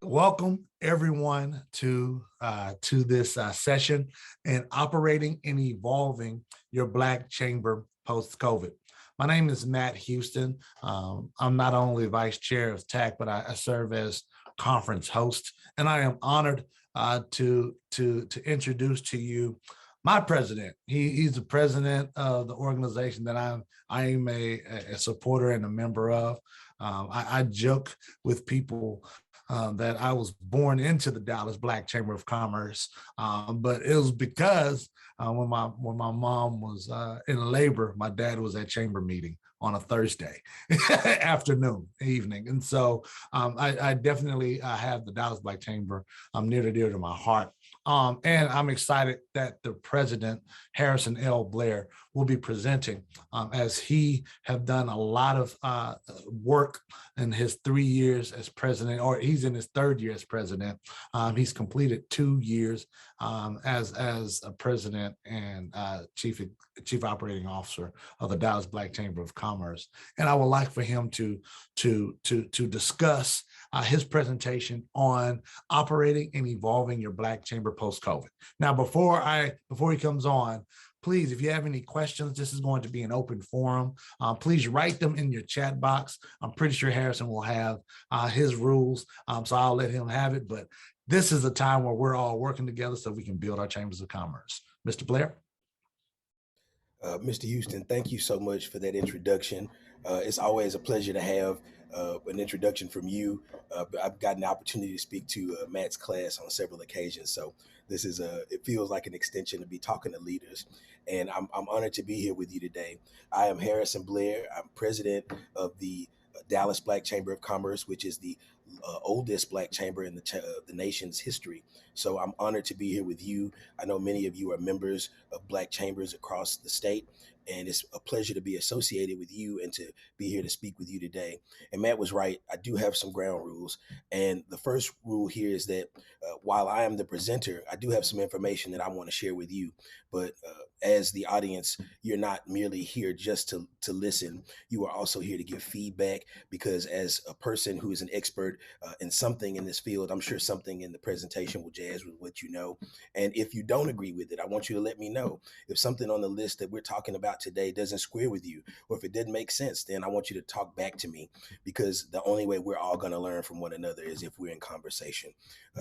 Welcome everyone to this session and operating and evolving your Black Chamber post-COVID. My name is Matt Houston. I'm not only vice chair of TAC, but I serve as conference host, and I am honored to introduce to you my president. He's the president of the organization that I am a supporter and a member of. I joke with people that I was born into the Dallas Black Chamber of Commerce, but it was because when my mom was in labor, my dad was at chamber meeting on a Thursday afternoon, evening, and so I definitely have the Dallas Black Chamber near and dear to my heart. And I'm excited that the president, Harrison L. Blair, will be presenting as he have done a lot of work in his 3 years as president, or he's in his third year as president. He's completed 2 years as a president and chief operating officer of the Dallas Black Chamber of Commerce. And I would like for him to discuss his presentation on operating and evolving your Black Chamber post-COVID. Now, before he comes on, please, if you have any questions, this is going to be an open forum. Please write them in your chat box. I'm pretty sure Harrison will have his rules, so I'll let him have it. But this is a time where we're all working together so we can build our chambers of commerce. Mr. Blair? Mr. Houston, thank you so much for that introduction. It's always a pleasure to have an introduction from you. I've gotten the opportunity to speak to Matt's class on several occasions, so this is it feels like an extension to be talking to leaders, and I'm honored to be here with you today. I am Harrison Blair. I'm president of the Dallas Black Chamber of Commerce, which is the oldest Black chamber in the nation's history. So I'm honored to be here with you. I know many of you are members of Black chambers across the state, and it's a pleasure to be associated with you and to be here to speak with you today. And Matt was right. I do have some ground rules. And the first rule here is that while I am the presenter, I do have some information that I want to share with you. But as the audience, you're not merely here just to listen. You are also here to give feedback, because as a person who is an expert in something in this field, I'm sure something in the presentation will jazz with what you know. And if you don't agree with it, I want you to let me know. If something on the list that we're talking about today doesn't square with you, or if it didn't make sense, then I want you to talk back to me, because the only way we're all going to learn from one another is if we're in conversation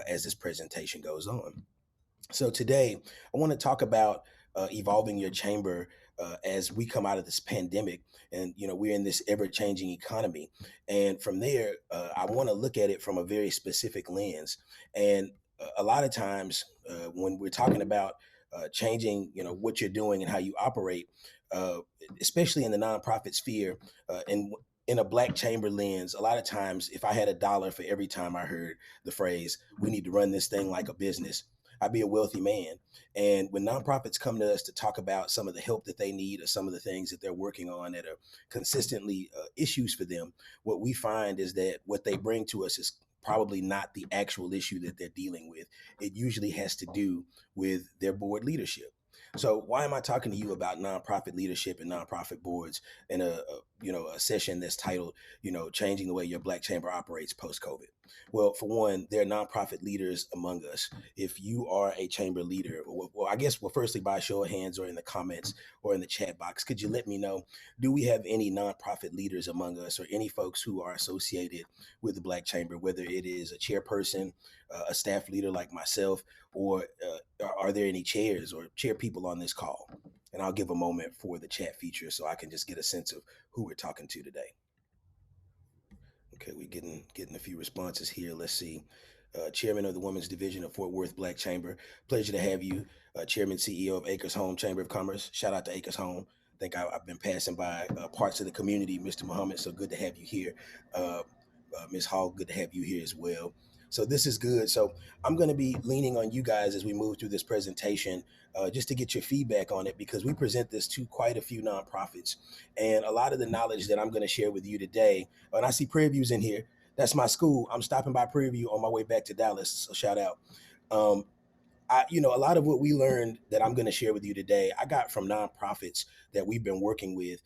as this presentation goes on. So today, I want to talk about evolving your chamber as we come out of this pandemic, and we're in this ever-changing economy. And from there, I want to look at it from a very specific lens. And a lot of times, when we're talking about changing, what you're doing and how you operate, especially in the nonprofit sphere, and in a Black chamber lens, a lot of times, if I had $1 for every time I heard the phrase, "We need to run this thing like a business," I'd be a wealthy man. And when nonprofits come to us to talk about some of the help that they need, or some of the things that they're working on that are consistently issues for them, what we find is that what they bring to us is probably not the actual issue that they're dealing with. It usually has to do with their board leadership. So why am I talking to you about nonprofit leadership and nonprofit boards in a session that's titled, changing the way your Black chamber operates post-COVID? Well, for one, there are nonprofit leaders among us. If you are a chamber leader, firstly, by a show of hands or in the comments or in the chat box, could you let me know, do we have any nonprofit leaders among us, or any folks who are associated with the Black chamber, whether it is a chairperson, a staff leader like myself, or are there any chairs or chair people on this call? And I'll give a moment for the chat feature so I can just get a sense of who we're talking to today. Okay, we're getting a few responses here. Let's see. Chairman of the Women's Division of Fort Worth Black Chamber. Pleasure to have you. Chairman, CEO of Acres Home Chamber of Commerce. Shout out to Acres Home. I think I've been passing by parts of the community, Mr. Muhammad, so good to have you here. Ms. Hall, good to have you here as well. So this is good. So I'm going to be leaning on you guys as we move through this presentation, just to get your feedback on it, because we present this to quite a few nonprofits. And a lot of the knowledge that I'm going to share with you today, and I see Prairie View's in here. That's my school. I'm stopping by Prairie View on my way back to Dallas, so shout out. A lot of what we learned that I'm going to share with you today, I got from nonprofits that we've been working with,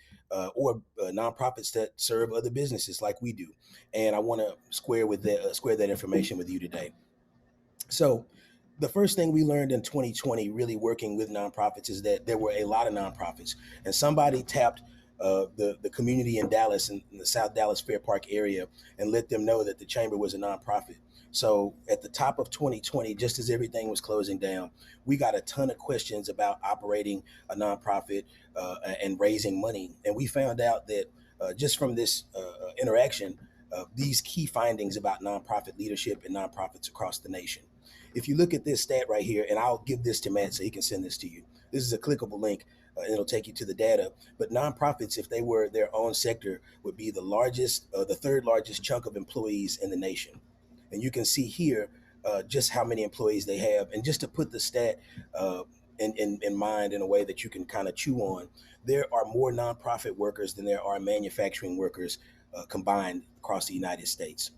or nonprofits that serve other businesses like we do, and I want to square that information with you today. So, the first thing we learned in 2020, really working with nonprofits, is that there were a lot of nonprofits, and somebody tapped the community in Dallas, in the South Dallas Fair Park area, and let them know that the chamber was a nonprofit. So at the top of 2020, just as everything was closing down, we got a ton of questions about operating a nonprofit and raising money, and we found out that just from this interaction, these key findings about nonprofit leadership and nonprofits across the nation. If you look at this stat right here, and I'll give this to Matt so he can send this to you. This is a clickable link, and it'll take you to the data. But nonprofits, if they were their own sector, would be the third largest chunk of employees in the nation. And you can see here just how many employees they have. And just to put the stat in mind in a way that you can kind of chew on, there are more nonprofit workers than there are manufacturing workers combined across the United States.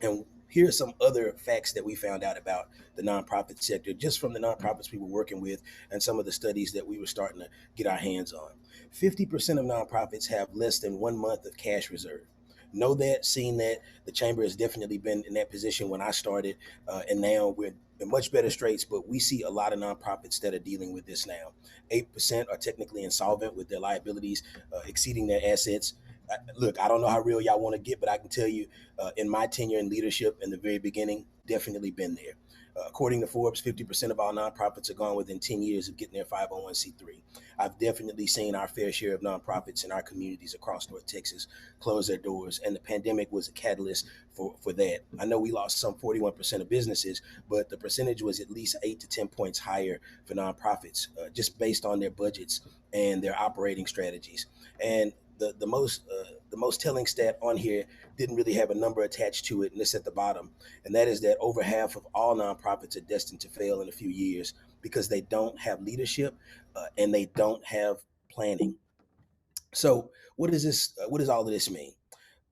And here are some other facts that we found out about the nonprofit sector just from the nonprofits we were working with and some of the studies that we were starting to get our hands on. 50% of nonprofits have less than 1 month of cash reserve. Know that, seen that. The chamber has definitely been in that position when I started, and now we're in much better straits, but we see a lot of nonprofits that are dealing with this now. 8% are technically insolvent with their liabilities exceeding their assets. Look, I don't know how real y'all want to get, but I can tell you, in my tenure in leadership in the very beginning, definitely been there. According to Forbes, 50% of all nonprofits are gone within 10 years of getting their 501c3. I've definitely seen our fair share of nonprofits in our communities across North Texas close their doors, and the pandemic was a catalyst for that. I know we lost some 41% of businesses, but the percentage was at least 8 to 10 points higher for nonprofits, just based on their budgets and their operating strategies. And the most telling stat on here didn't really have a number attached to it, and it's at the bottom, and that is that over half of all nonprofits are destined to fail in a few years because they don't have leadership and they don't have planning. So, what does this? What does all of this mean?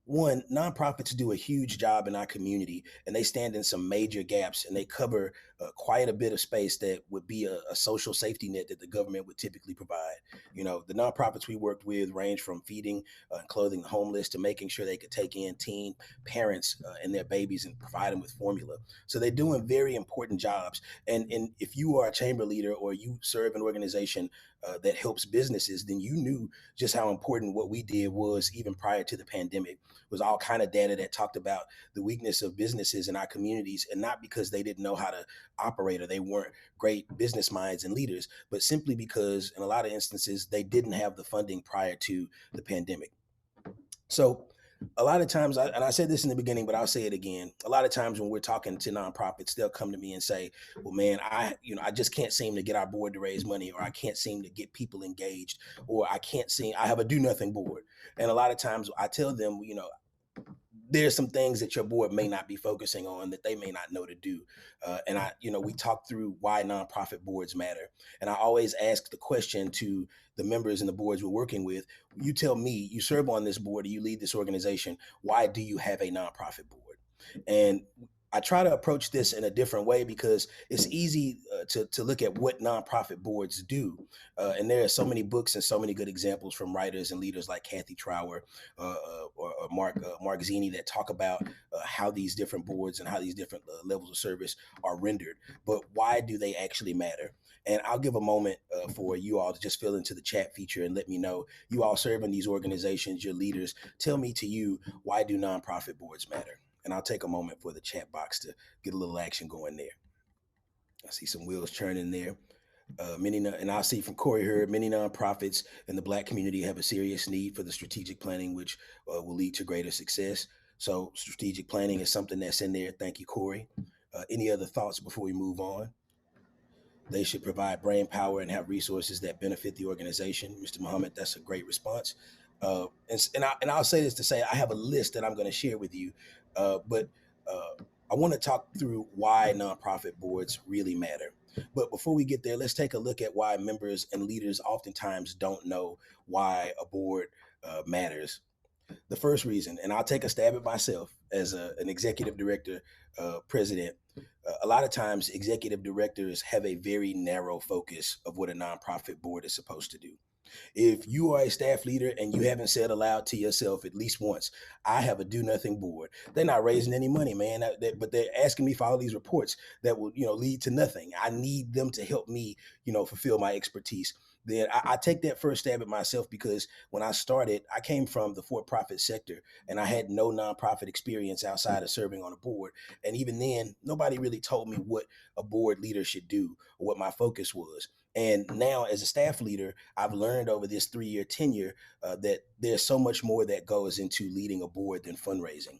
One, nonprofits do a huge job in our community, and they stand in some major gaps, and they cover quite a bit of space that would be a social safety net that the government would typically provide. The nonprofits we worked with range from feeding and clothing the homeless to making sure they could take in teen parents and their babies and provide them with formula. So they're doing very important jobs. And if you are a chamber leader or you serve an organization that helps businesses, then you knew just how important what we did was even prior to the pandemic. Was all kind of data that talked about the weakness of businesses in our communities, and not because they didn't know how to operate or they weren't great business minds and leaders, but simply because in a lot of instances they didn't have the funding prior to the pandemic. So a lot of times, and I said this in the beginning, but I'll say it again. A lot of times when we're talking to nonprofits, they'll come to me and say, "Well, man, I just can't seem to get our board to raise money, or I can't seem to get people engaged, or I have a do nothing board." And a lot of times, I tell them, there's some things that your board may not be focusing on that they may not know to do. We talk through why nonprofit boards matter. And I always ask the question to the members and the boards we're working with. You tell me, you serve on this board or you lead this organization. Why do you have a nonprofit board? And I try to approach this in a different way because it's easy to look at what nonprofit boards do. And there are so many books and so many good examples from writers and leaders like Kathy Trower or Mark Zini that talk about how these different boards and how these different levels of service are rendered. But why do they actually matter? And I'll give a moment for you all to just fill into the chat feature and let me know, you all serve in these organizations, your leaders, tell me to you, why do nonprofit boards matter? And I'll take a moment for the chat box to get a little action going there. I see some wheels churning there. And I'll see from Corey Hurd, many nonprofits in the Black community have a serious need for the strategic planning, which will lead to greater success. So strategic planning is something that's in there. Thank you, Corey. Any other thoughts before we move on? They should provide brain power and have resources that benefit the organization. Mr. Muhammad, that's a great response. I'll say this to say I have a list that I'm going to share with you, but I want to talk through why nonprofit boards really matter. But before we get there, let's take a look at why members and leaders oftentimes don't know why a board matters. The first reason, and I'll take a stab at myself as an executive director, president. A lot of times, executive directors have a very narrow focus of what a nonprofit board is supposed to do. If you are a staff leader and you haven't said aloud to yourself at least once, I have a do nothing board. They're not raising any money, man, but they're asking me for all these reports that will, lead to nothing. I need them to help me, fulfill my expertise. Then I take that first stab at myself because when I started, I came from the for-profit sector and I had no nonprofit experience outside of serving on a board. And even then, nobody really told me what a board leader should do or what my focus was. And now, as a staff leader, I've learned over this 3-year tenure that there's so much more that goes into leading a board than fundraising.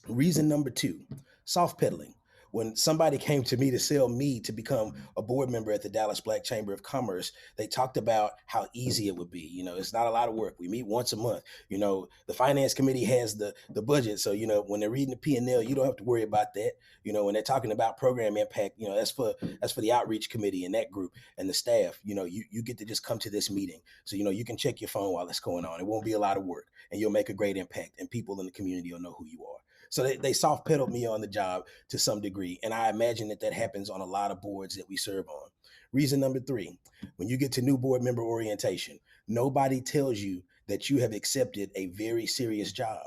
Reason number 2, soft pedaling. When somebody came to me to sell me to become a board member at the Dallas Black Chamber of Commerce, they talked about how easy it would be. It's not a lot of work. We meet once a month. The finance committee has the budget. So, when they're reading the P&L, you don't have to worry about that. When they're talking about program impact, that's for the outreach committee and that group and the staff. You get to just come to this meeting. So, you can check your phone while it's going on. It won't be a lot of work and you'll make a great impact and people in the community will know who you are. So they soft pedaled me on the job to some degree. And I imagine that happens on a lot of boards that we serve on. Reason number 3, when you get to new board member orientation, nobody tells you that you have accepted a very serious job.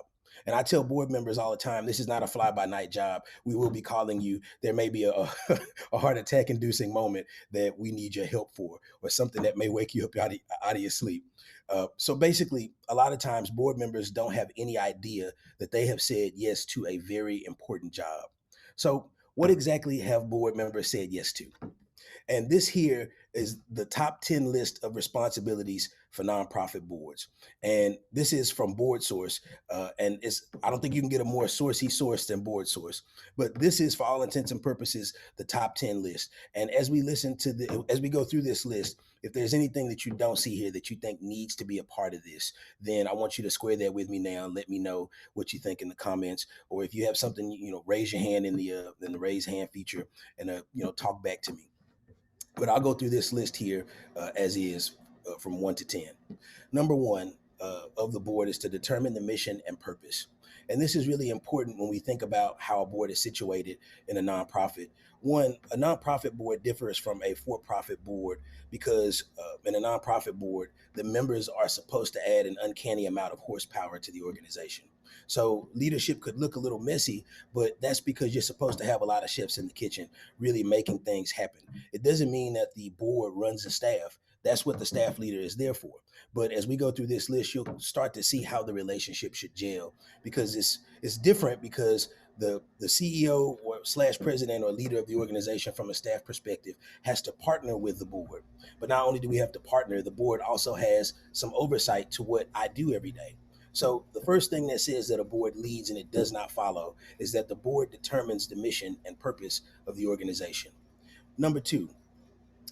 And I tell board members all the time, this is not a fly-by-night job. We will be calling you. There may be a heart attack-inducing moment that we need your help for, or something that may wake you up out of your sleep. So basically, a lot of times board members don't have any idea that they have said yes to a very important job. So what exactly have board members said yes to? And this here is the top 10 list of responsibilities for nonprofit boards. And this is from Board Source. And I don't think you can get a more sourcey source than Board Source. But this is, for all intents and purposes, the top 10 list. And as we go through this list, if there's anything that you don't see here that you think needs to be a part of this, then I want you to square that with me now and let me know what you think in the comments. Or if you have something, raise your hand in the raise hand feature and talk back to me. But I'll go through this list here as is from 1 to 10. Number 1 of the board is to determine the mission and purpose. And this is really important when we think about how a board is situated in a nonprofit. One, a nonprofit board differs from a for-profit board because in a nonprofit board, the members are supposed to add an uncanny amount of horsepower to the organization. So leadership could look a little messy, but that's because you're supposed to have a lot of chefs in the kitchen really making things happen. It doesn't mean that the board runs the staff. That's what the staff leader is there for. But as we go through this list, you'll start to see how the relationship should gel, because it's different because the CEO or / president or leader of the organization from a staff perspective has to partner with the board. But not only do we have to partner, the board also has some oversight to what I do every day. So the first thing that says that a board leads and it does not follow is that the board determines the mission and purpose of the organization. Number 2,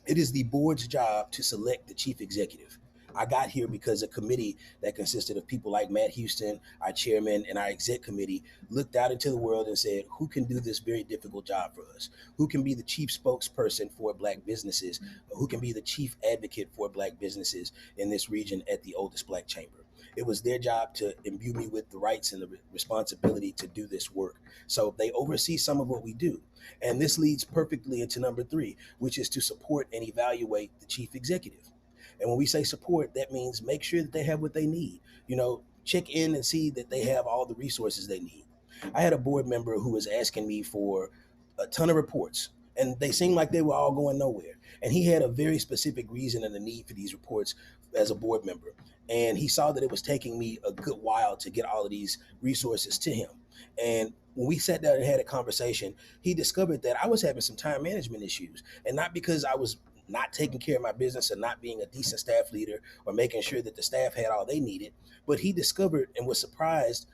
it is the board's job to select the chief executive. I got here because a committee that consisted of people like Matt Houston, our chairman, and our exec committee looked out into the world and said, who can do this very difficult job for us? Who can be the chief spokesperson for Black businesses? Who can be the chief advocate for Black businesses in this region at the oldest Black chamber? It was their job to imbue me with the rights and the responsibility to do this work. So they oversee some of what we do. And this leads perfectly into number 3, which is to support and evaluate the chief executive. And when we say support, that means make sure that they have what they need. Check in and see that they have all the resources they need. I had a board member who was asking me for a ton of reports, and they seemed like they were all going nowhere. And he had a very specific reason and a need for these reports as a board member. And he saw that it was taking me a good while to get all of these resources to him. And when we sat down and had a conversation, he discovered that I was having some time management issues, and not because I was not taking care of my business or not being a decent staff leader or making sure that the staff had all they needed, but he discovered and was surprised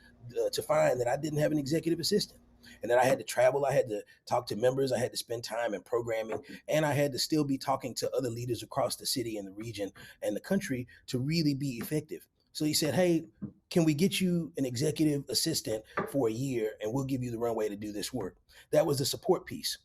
to find that I didn't have an executive assistant and that I had to travel. I had to talk to members. I had to spend time in programming, and I had to still be talking to other leaders across the city and the region and the country to really be effective. So he said, hey, can we get you an executive assistant for a year and we'll give you the runway to do this work? That was the support piece.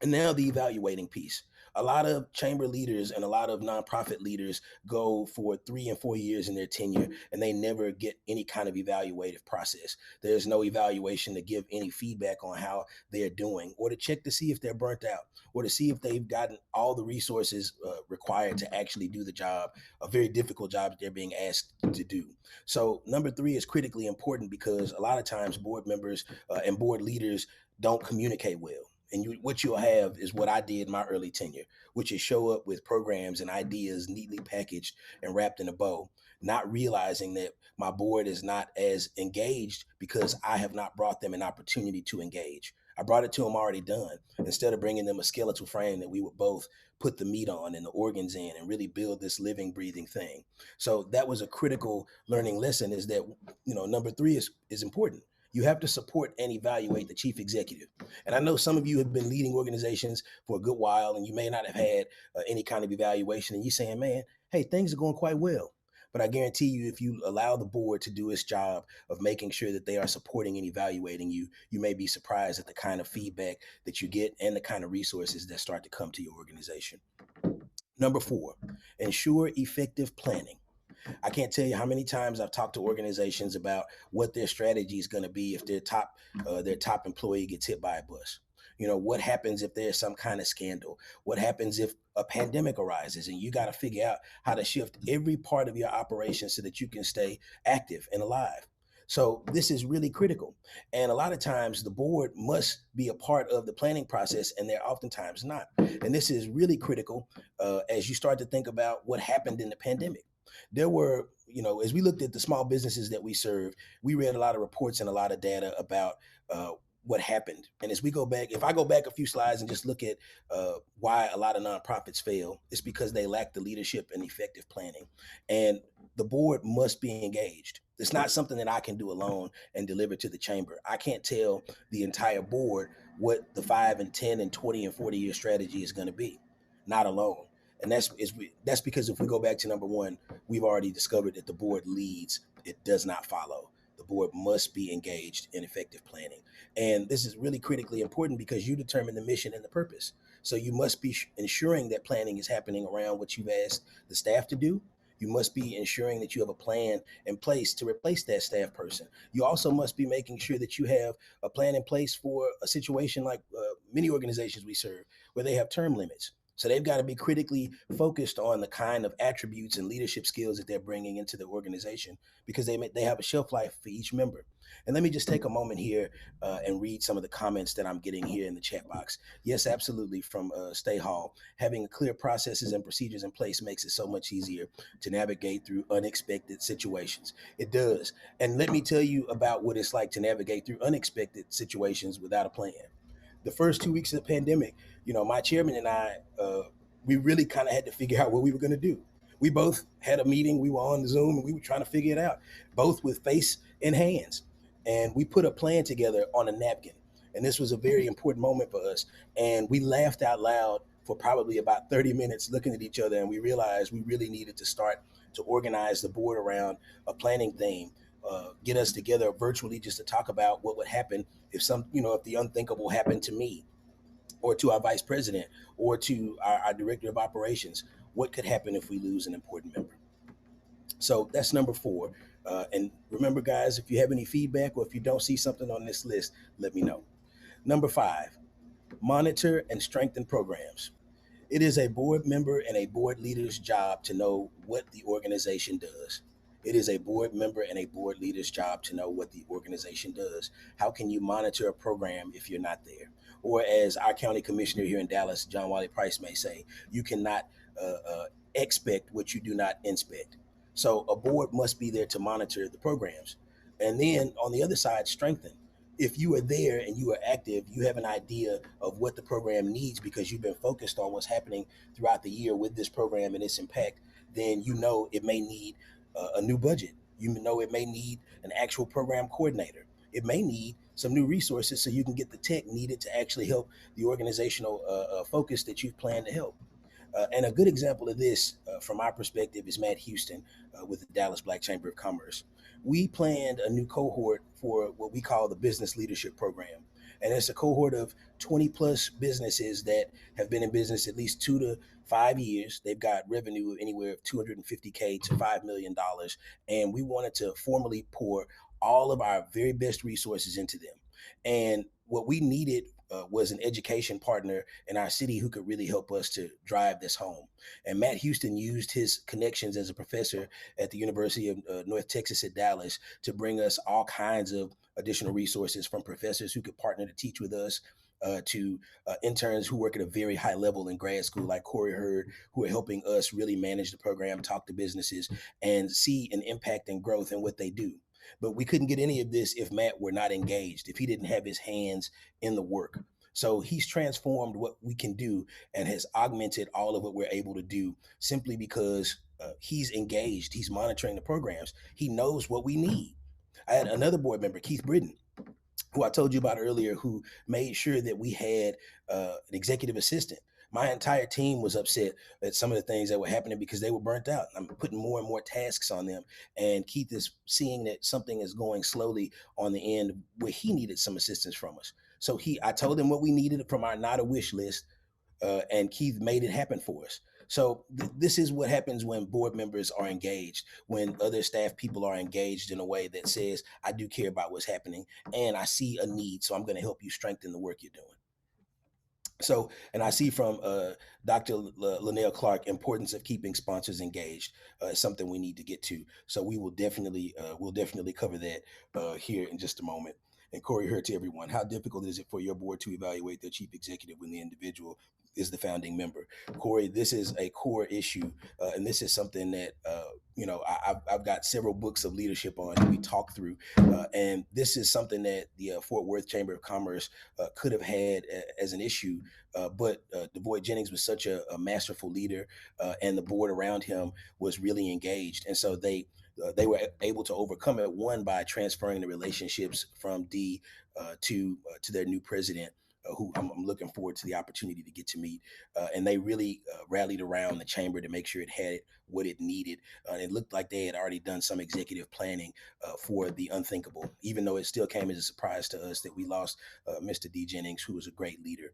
And now the evaluating piece. A lot of chamber leaders and a lot of nonprofit leaders go for 3 and 4 years in their tenure and they never get any kind of evaluative process. There's no evaluation to give any feedback on how they're doing or to check to see if they're burnt out or to see if they've gotten all the resources required to actually do the job, a very difficult job that they're being asked to do. So number three is critically important because a lot of times board members and board leaders don't communicate well. And what you'll have is what I did in my early tenure, which is show up with programs and ideas neatly packaged and wrapped in a bow, not realizing that my board is not as engaged because I have not brought them an opportunity to engage. I brought it to them already done instead of bringing them a skeletal frame that we would both put the meat on and the organs in and really build this living, breathing thing. So that was a critical learning lesson is that, number three is important. You have to support and evaluate the chief executive. And I know some of you have been leading organizations for a good while and you may not have had any kind of evaluation and you're saying, man, hey, things are going quite well. But I guarantee you, if you allow the board to do its job of making sure that they are supporting and evaluating you, you may be surprised at the kind of feedback that you get and the kind of resources that start to come to your organization. Number four, ensure effective planning. I can't tell you how many times I've talked to organizations about what their strategy is going to be if their top employee gets hit by a bus. What happens if there's some kind of scandal? What happens if a pandemic arises and you got to figure out how to shift every part of your operation so that you can stay active and alive? So this is really critical. And a lot of times the board must be a part of the planning process and they're oftentimes not. And this is really critical as you start to think about what happened in the pandemic. There were, as we looked at the small businesses that we serve, we read a lot of reports and a lot of data about what happened. And as we go back, if I go back a few slides and just look at why a lot of nonprofits fail, it's because they lack the leadership and effective planning. And the board must be engaged. It's not something that I can do alone and deliver to the chamber. I can't tell the entire board what the 5 and 10 and 20 and 40-year strategy is going to be, not alone. And that's because if we go back to number one, we've already discovered that the board leads, it does not follow. The board must be engaged in effective planning. And this is really critically important because you determine the mission and the purpose. So you must be ensuring that planning is happening around what you've asked the staff to do. You must be ensuring that you have a plan in place to replace that staff person. You also must be making sure that you have a plan in place for a situation like many organizations we serve where they have term limits. So they've got to be critically focused on the kind of attributes and leadership skills that they're bringing into the organization because they have a shelf life for each member. And let me just take a moment here and read some of the comments that I'm getting here in the chat box. Yes, absolutely. From Stay Hall, having clear processes and procedures in place makes it so much easier to navigate through unexpected situations. It does. And let me tell you about what it's like to navigate through unexpected situations without a plan. The first 2 weeks of the pandemic, my chairman and I, we really kind of had to figure out what we were going to do. We both had a meeting. We were on Zoom and we were trying to figure it out, both with face and hands. And we put a plan together on a napkin. And this was a very important moment for us. And we laughed out loud for probably about 30 minutes looking at each other. And we realized we really needed to start to organize the board around a planning theme. Get us together virtually just to talk about what would happen if if the unthinkable happened to me or to our vice president or to our director of operations. What could happen if we lose an important member? So that's number four. And remember, guys, if you have any feedback or if you don't see something on this list, let me know. Number five, monitor and strengthen programs. It is a board member and a board leader's job to know what the organization does. It is a board member and a board leader's job to know what the organization does. How can you monitor a program if you're not there? Or as our county commissioner here in Dallas, John Wiley Price, may say, you cannot expect what you do not inspect. So a board must be there to monitor the programs. And then on the other side, strengthen. If you are there and you are active, you have an idea of what the program needs because you've been focused on what's happening throughout the year with this program and its impact, then you know it may need a new budget. You know it may need an actual program coordinator. It may need some new resources so you can get the tech needed to actually help the organizational focus that you've planned to help. And a good example of this, from our perspective, is Matt Houston with the Dallas Black Chamber of Commerce. We planned a new cohort for what we call the Business Leadership Program. And it's a cohort of 20 plus businesses that have been in business at least 2 to 5 years. They've got revenue of anywhere of 250K to $5 million. And we wanted to formally pour all of our very best resources into them. And what we needed was an education partner in our city who could really help us to drive this home. And Matt Houston used his connections as a professor at the University of North Texas at Dallas to bring us all kinds of additional resources, from professors who could partner to teach with us, to interns who work at a very high level in grad school, like Corey Hurd, who are helping us really manage the program, talk to businesses, and see an impact and growth in what they do. But we couldn't get any of this if Matt were not engaged, if he didn't have his hands in the work. So he's transformed what we can do and has augmented all of what we're able to do simply because he's engaged. He's monitoring the programs. He knows what we need. I had another board member, Keith Britton, who I told you about earlier, who made sure that we had an executive assistant. My entire team was upset at some of the things that were happening because they were burnt out. I'm putting more and more tasks on them. And Keith is seeing that something is going slowly on the end where he needed some assistance from us. So I told him what we needed from our not a wish list, and Keith made it happen for us. So this is what happens when board members are engaged, when other staff people are engaged in a way that says, I do care about what's happening and I see a need, so I'm going to help you strengthen the work you're doing. So, and I see from Dr. Linnell Clark, importance of keeping sponsors engaged is something we need to get to. So we will definitely, we'll definitely cover that here in just a moment. And Corey Hurd, to everyone, how difficult is it for your board to evaluate their chief executive when the individual is the founding member? Corey, this is a core issue, and this is something that I've got several books of leadership on that we talk through, and this is something that the Fort Worth Chamber of Commerce could have had as an issue, but DeVoy Jennings was such a masterful leader, and the board around him was really engaged, and so they were able to overcome it. One, by transferring the relationships from D to their new president, who I'm looking forward to the opportunity to get to meet. And they really rallied around the chamber to make sure it had what it needed. It looked like they had already done some executive planning for the unthinkable, even though it still came as a surprise to us that we lost Mr. D. Jennings, who was a great leader.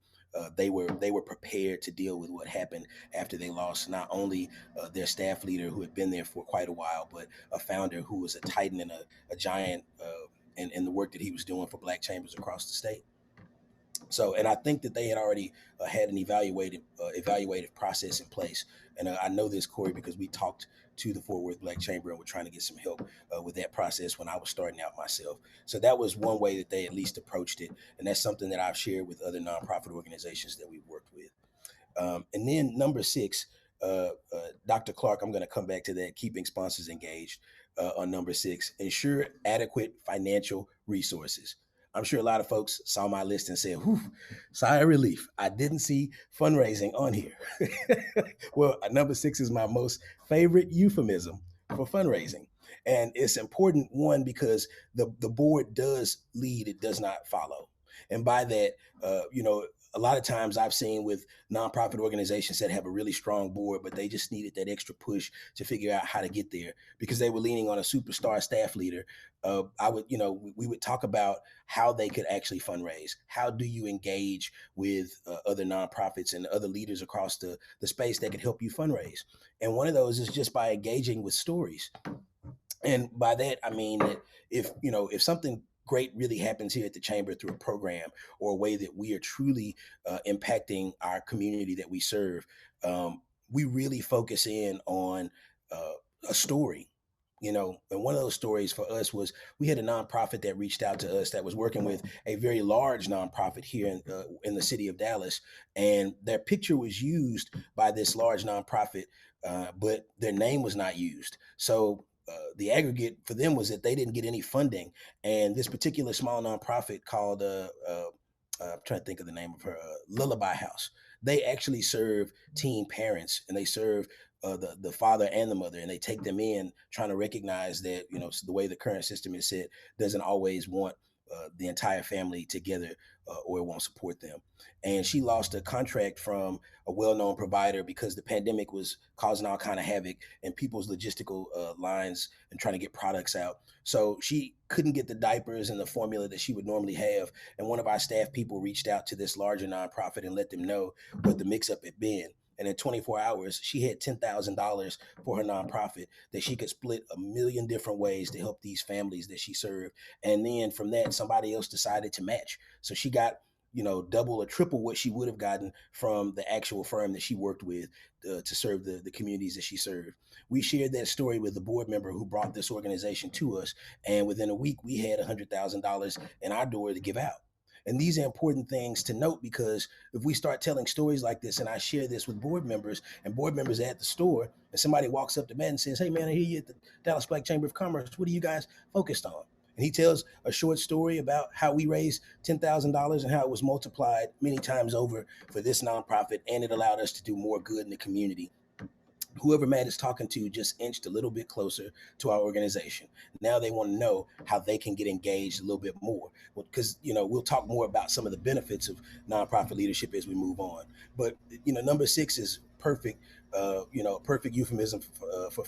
They were prepared to deal with what happened after they lost not only their staff leader, who had been there for quite a while, but a founder who was a titan and a giant in the work that he was doing for Black chambers across the state. So, and I think that they had already had an evaluative process in place. And I know this, Corey, because we talked to the Fort Worth Black Chamber and we're trying to get some help with that process when I was starting out myself. So that was one way that they at least approached it. And that's something that I've shared with other nonprofit organizations that we've worked with. And then number 6, Dr. Clark, I'm going to come back to that, keeping sponsors engaged on number 6, ensure adequate financial resources. I'm sure a lot of folks saw my list and said, whew, sigh of relief. I didn't see fundraising on here. Well, number 6 is my most favorite euphemism for fundraising. And it's important, one, because the board does lead, it does not follow. And by that, a lot of times I've seen with nonprofit organizations that have a really strong board, but they just needed that extra push to figure out how to get there because they were leaning on a superstar staff leader. We would talk about how they could actually fundraise. How do you engage with other nonprofits and other leaders across the space that could help you fundraise? And one of those is just by engaging with stories. And by that, I mean that if something great really happens here at the chamber through a program or a way that we are truly impacting our community that we serve, we really focus in on a story. And one of those stories for us was we had a nonprofit that reached out to us that was working with a very large nonprofit here in the city of Dallas, and their picture was used by this large nonprofit, but their name was not used. So the aggregate for them was that they didn't get any funding, and this particular small nonprofit called I'm trying to think of the name of her, Lullaby House. They actually serve teen parents, and they serve the father and the mother, and they take them in, trying to recognize that the way the current system is set doesn't always want the entire family together, or it won't support them. And she lost a contract from a well-known provider because the pandemic was causing all kind of havoc in people's logistical lines and trying to get products out. So she couldn't get the diapers and the formula that she would normally have. And one of our staff people reached out to this larger nonprofit and let them know what the mix-up had been. And in 24 hours, she had $10,000 for her nonprofit that she could split a million different ways to help these families that she served. And then from that, somebody else decided to match. So she got, double or triple what she would have gotten from the actual firm that she worked with to serve the communities that she served. We shared that story with the board member who brought this organization to us. And within a week, we had $100,000 in our door to give out. And these are important things to note, because if we start telling stories like this, and I share this with board members and board members at the store, and somebody walks up to Matt and says, "Hey man, I hear you at the Dallas Black Chamber of Commerce. What are you guys focused on?" And he tells a short story about how we raised $10,000 and how it was multiplied many times over for this nonprofit, and it allowed us to do more good in the community. Whoever Matt is talking to just inched a little bit closer to our organization. Now they want to know how they can get engaged a little bit more, because we'll talk more about some of the benefits of nonprofit leadership as we move on. But number 6 is perfect. Perfect euphemism for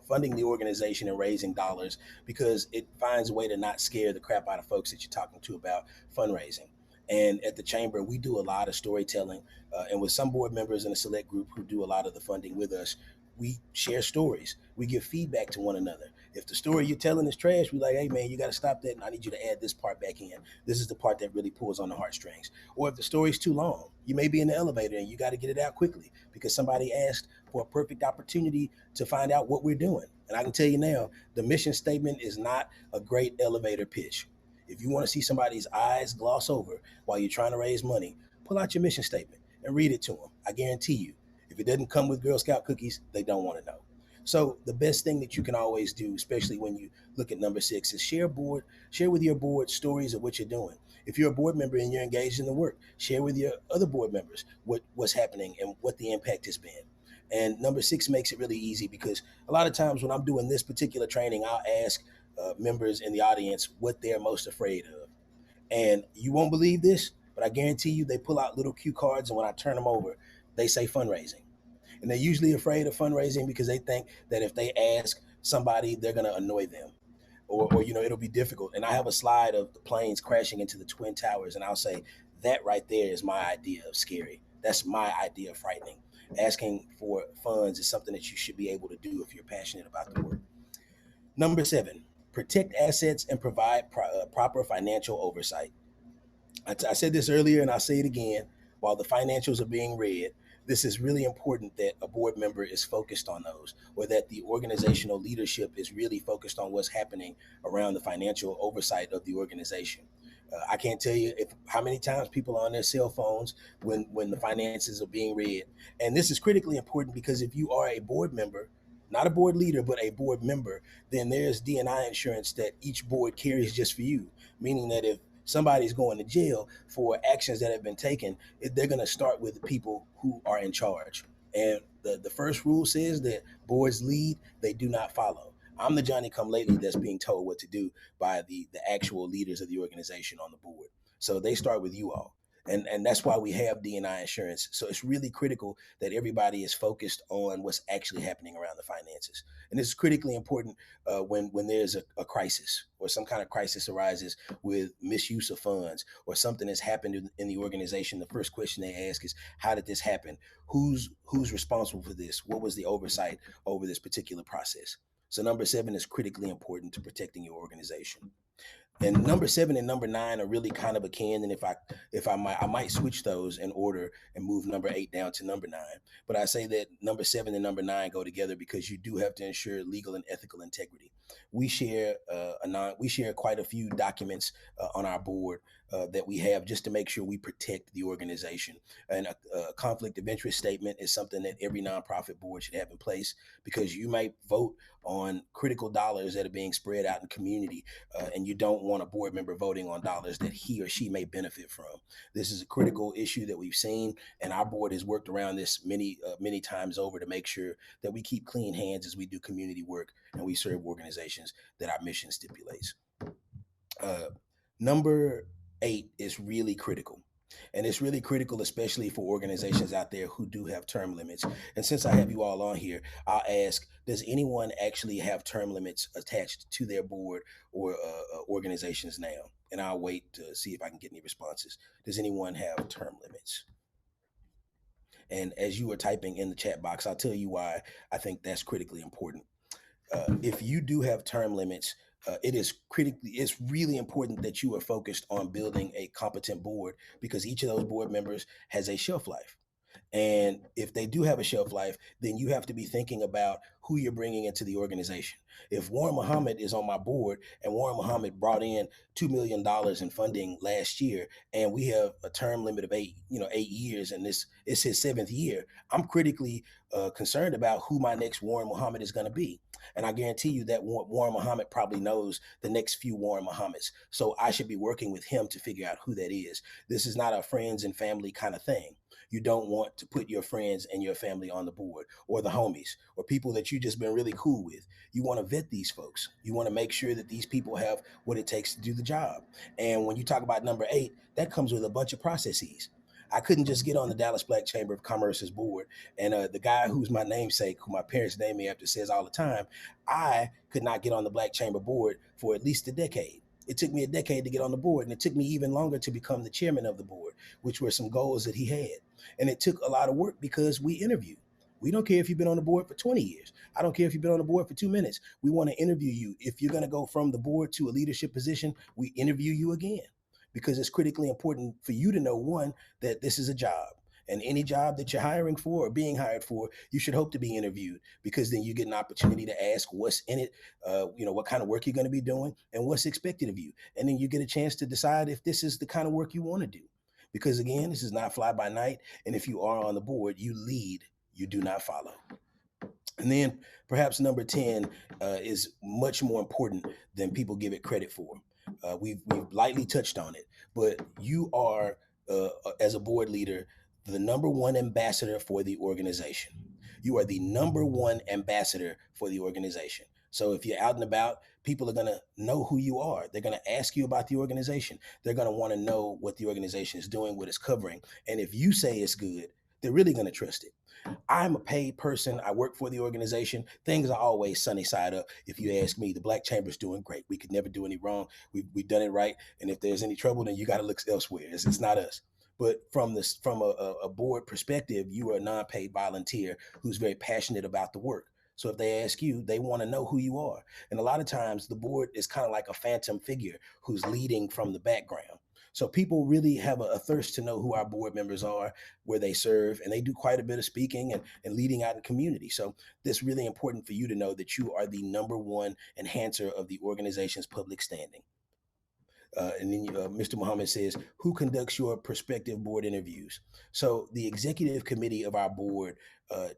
funding the organization and raising dollars, because it finds a way to not scare the crap out of folks that you're talking to about fundraising. And at the chamber, we do a lot of storytelling, and with some board members in a select group who do a lot of the funding with us, we share stories. We give feedback to one another. If the story you're telling is trash, we're like, "Hey man, you got to stop that, and I need you to add this part back in. This is the part that really pulls on the heartstrings." Or if the story's too long, you may be in the elevator and you got to get it out quickly because somebody asked for a perfect opportunity to find out what we're doing. And I can tell you now, the mission statement is not a great elevator pitch. If you want to see somebody's eyes gloss over while you're trying to raise money, pull out your mission statement and read it to them. I guarantee you, if it doesn't come with Girl Scout cookies, they don't want to know. So the best thing that you can always do, especially when you look at number 6, is share with your board stories of what you're doing. If you're a board member and you're engaged in the work, share with your other board members what's happening and what the impact has been. And number 6 makes it really easy, because a lot of times when I'm doing this particular training, I'll ask members in the audience what they're most afraid of. And you won't believe this, but I guarantee you they pull out little cue cards, and when I turn them over, they say fundraising. And they're usually afraid of fundraising because they think that if they ask somebody, they're going to annoy them, or it'll be difficult. And I have a slide of the planes crashing into the Twin Towers, and I'll say that right there is my idea of scary. That's my idea of frightening. Asking for funds is something that you should be able to do if you're passionate about the work. Number 7, protect assets and provide proper financial oversight. I said this earlier and I'll say it again. While the financials are being read, this is really important that a board member is focused on those, or that the organizational leadership is really focused on what's happening around the financial oversight of the organization. I can't tell you how many times people are on their cell phones when the finances are being read. And this is critically important, because if you are a board member, not a board leader, but a board member, then there's D&I insurance that each board carries just for you, meaning that if somebody's going to jail for actions that have been taken, they're going to start with the people who are in charge. And the first rule says that boards lead, they do not follow. I'm the Johnny come lately that's being told what to do by the actual leaders of the organization on the board. So they start with you all. And that's why we have D&I insurance. So it's really critical that everybody is focused on what's actually happening around the finances. And it's critically important when there's a crisis, or some kind of crisis arises with misuse of funds, or something has happened in the organization. The first question they ask is, how did this happen? Who's responsible for this? What was the oversight over this particular process? So number 7 is critically important to protecting your organization. And number 7 and number 9 are really kind of akin. And I might switch those in order and move number 8 down to number 9. But I say that number 7 and number 9 go together, because you do have to ensure legal and ethical integrity. We share quite a few documents on our board that we have, just to make sure we protect the organization. And a conflict of interest statement is something that every nonprofit board should have in place, because you might vote on critical dollars that are being spread out in the community, and you don't want a board member voting on dollars that he or she may benefit from. This is a critical issue that we've seen, and our board has worked around this many times over to make sure that we keep clean hands as we do community work and we serve organizations that our mission stipulates. Number 8 is really critical. And it's really critical, especially for organizations out there who do have term limits. And since I have you all on here, I'll ask, does anyone actually have term limits attached to their board or organizations now? And I'll wait to see if I can get any responses. Does anyone have term limits? And as you are typing in the chat box, I'll tell you why I think that's critically important. If you do have term limits, it's really important that you are focused on building a competent board, because each of those board members has a shelf life. And if they do have a shelf life, then you have to be thinking about who you're bringing into the organization. If Warren Muhammad is on my board, and Warren Muhammad brought in $2 million in funding last year, and we have a term limit of 8 years, and this is his 7th year, I'm critically concerned about who my next Warren Muhammad is going to be. And I guarantee you that Warren Muhammad probably knows the next few Warren Muhammads. So I should be working with him to figure out who that is. This is not a friends and family kind of thing. You don't want to put your friends and your family on the board, or the homies, or people that you just been really cool with. You want to vet these folks. You want to make sure that these people have what it takes to do the job. And when you talk about number 8, that comes with a bunch of processes. I couldn't just get on the Dallas Black Chamber of Commerce's board. And the guy who's my namesake, who my parents name me after, says all the time, I could not get on the Black Chamber board for at least a decade. It took me a decade to get on the board, and it took me even longer to become the chairman of the board, which were some goals that he had. And it took a lot of work because we interview. We don't care if you've been on the board for 20 years. I don't care if you've been on the board for 2 minutes. We want to interview you. If you're going to go from the board to a leadership position, we interview you again, because it's critically important for you to know, one, that this is a job. And any job that you're hiring for or being hired for, you should hope to be interviewed, because then you get an opportunity to ask what's in it, what kind of work you're going to be doing and what's expected of you. And then you get a chance to decide if this is the kind of work you want to do. Because again, this is not fly by night. And if you are on the board, you lead, you do not follow. And then perhaps number 10 is much more important than people give it credit for. We've lightly touched on it, but you are, as a board leader, the number one ambassador for the organization. You are the number one ambassador for the organization. So if you're out and about, people are going to know who you are. They're going to ask you about the organization. They're going to want to know what the organization is doing, what it's covering. And if you say it's good, they're really going to trust it. I'm a paid person. I work for the organization. Things are always sunny side up. If you ask me, the Black Chamber's doing great. We could never do any wrong. We've done it right. And if there's any trouble, then you got to look elsewhere. It's not us. But from a board perspective, you are a non-paid volunteer who's very passionate about the work. So if they ask you, they want to know who you are. And a lot of times the board is kind of like a phantom figure who's leading from the background. So people really have a thirst to know who our board members are, where they serve, and they do quite a bit of speaking and leading out in the community. So it's really important for you to know that you are the number one enhancer of the organization's public standing. And then Mr. Muhammad says, who conducts your prospective board interviews? So the executive committee of our board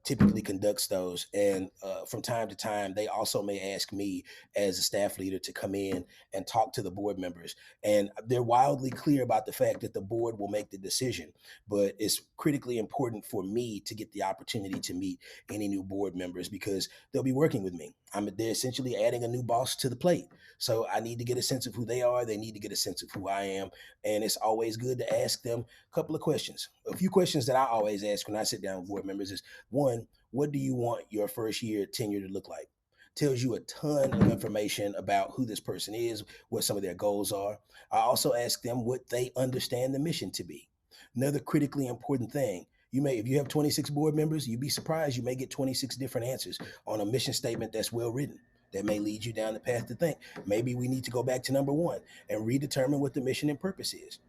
typically conducts those. And from time to time, they also may ask me as a staff leader to come in and talk to the board members. And they're wildly clear about the fact that the board will make the decision. But it's critically important for me to get the opportunity to meet any new board members, because they'll be working with me. They're essentially adding a new boss to the plate. So I need to get a sense of who they are. They need to get a sense of who I am. And it's always good to ask them a couple of questions. A few questions that I always ask when I sit down with board members is, one, what do you want your first year tenure to look like? Tells you a ton of information about who this person is, what some of their goals are. I also ask them what they understand the mission to be. Another critically important thing, if you have 26 board members, you'd be surprised you may get 26 different answers on a mission statement that's well written. That may lead you down the path to think, maybe we need to go back to number 1 and redetermine what the mission and purpose is.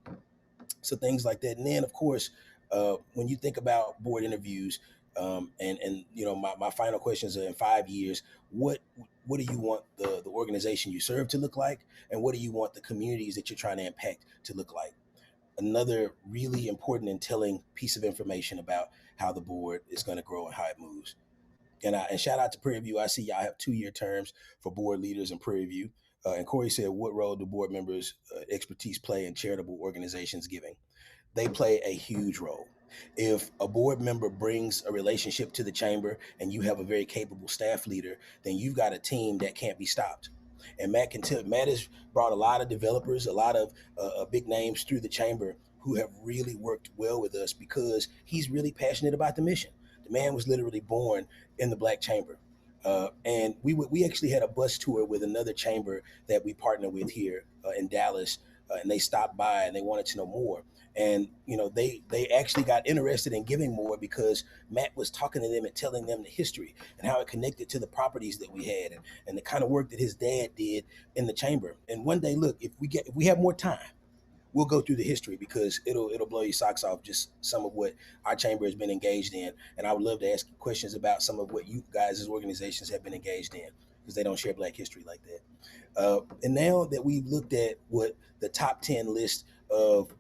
So things like that. And then, of course, when you think about board interviews, my final questions are, in 5 years, what do you want the organization you serve to look like? And what do you want the communities that you're trying to impact to look like? Another really important and telling piece of information about how the board is going to grow and how it moves. And shout out to Prairie View. I see y'all have 2-year terms for board leaders in Prairie View. And Corey said, what role do board members' expertise play in charitable organizations giving? They play a huge role. If a board member brings a relationship to the chamber and you have a very capable staff leader, then you've got a team that can't be stopped. And Matt has brought a lot of developers, a lot of big names through the chamber who have really worked well with us because he's really passionate about the mission. The man was literally born in the Black Chamber. And we actually had a bus tour with another chamber that we partner with here in Dallas, and they stopped by and they wanted to know more. And they actually got interested in giving more because Matt was talking to them and telling them the history and how it connected to the properties that we had and the kind of work that his dad did in the chamber. And one day, look, if we have more time, we'll go through the history because it'll blow your socks off just some of what our chamber has been engaged in. And I would love to ask you questions about some of what you guys as organizations have been engaged in because they don't share Black history like that. And now that we've looked at what the top 10 list of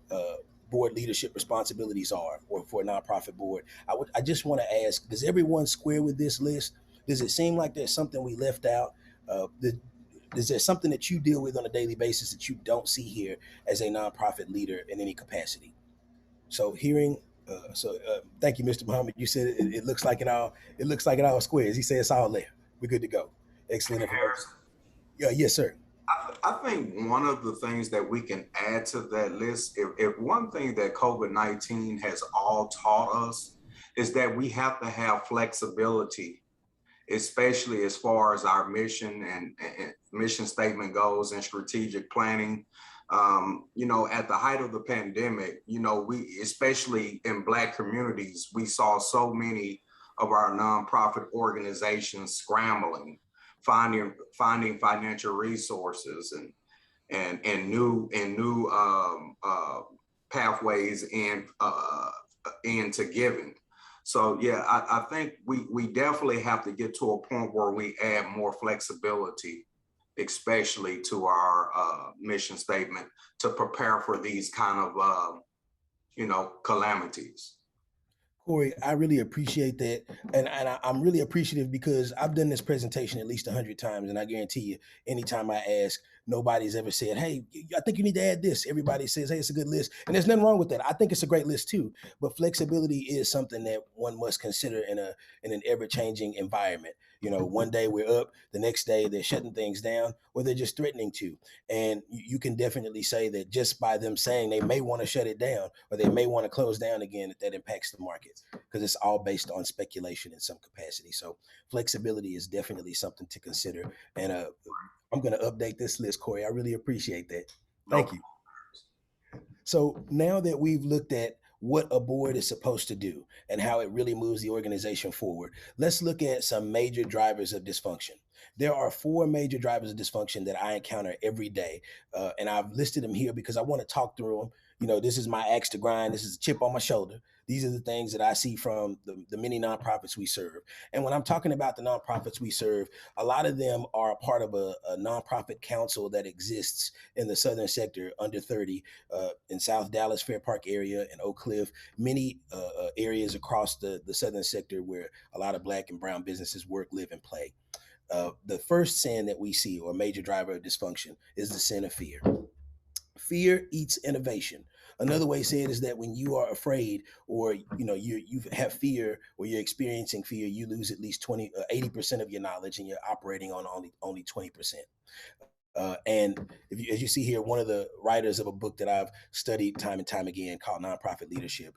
board leadership responsibilities are or for a nonprofit board, I just want to ask, does everyone square with this list? Does it seem like there's something we left out? Is there something that you deal with on a daily basis that you don't see here as a nonprofit leader in any capacity? So thank you, Mr. Muhammad. You said it looks like it all squares. He said it's all there. We're good to go. Excellent information. Yeah, yes, sir. I think one of the things that we can add to that list, if one thing that COVID-19 has all taught us is that we have to have flexibility, especially as far as our mission and mission statement goes and strategic planning. At the height of the pandemic, we, especially in Black communities, we saw so many of our nonprofit organizations scrambling, finding financial resources and new pathways into giving. So yeah, I think we definitely have to get to a point where we add more flexibility, especially to our mission statement, to prepare for these kind of calamities. Corey, I really appreciate that. And I'm really appreciative because I've done this presentation at least 100 times. And I guarantee you, anytime I ask, nobody's ever said, hey, I think you need to add this. Everybody says, hey, it's a good list. And there's nothing wrong with that. I think it's a great list too. But flexibility is something that one must consider in an ever-changing environment. One day we're up, the next day they're shutting things down, or they're just threatening to. And you can definitely say that just by them saying they may want to shut it down or they may want to close down again, that impacts the market because it's all based on speculation in some capacity. So flexibility is definitely something to consider. And I'm going to update this list, Corey. I really appreciate that. Thank you. So now that we've looked at what a board is supposed to do and how it really moves the organization forward, let's look at some major drivers of dysfunction. There are 4 major drivers of dysfunction that I encounter every day. And I've listed them here because I want to talk through them. This is my axe to grind. This is a chip on my shoulder. These are the things that I see from the many nonprofits we serve. And when I'm talking about the nonprofits we serve, a lot of them are a part of a nonprofit council that exists in the southern sector under 30 in South Dallas, Fair Park area, and Oak Cliff, many areas across the southern sector where a lot of Black and brown businesses work, live, and play. The first sin that we see, or major driver of dysfunction, is the sin of fear. Fear eats innovation. Another way to say it is that when you are afraid, or you have fear, or you're experiencing fear, you lose at least 80% of your knowledge, and you're operating on only 20%. And as you see here, one of the writers of a book that I've studied time and time again called Nonprofit Leadership,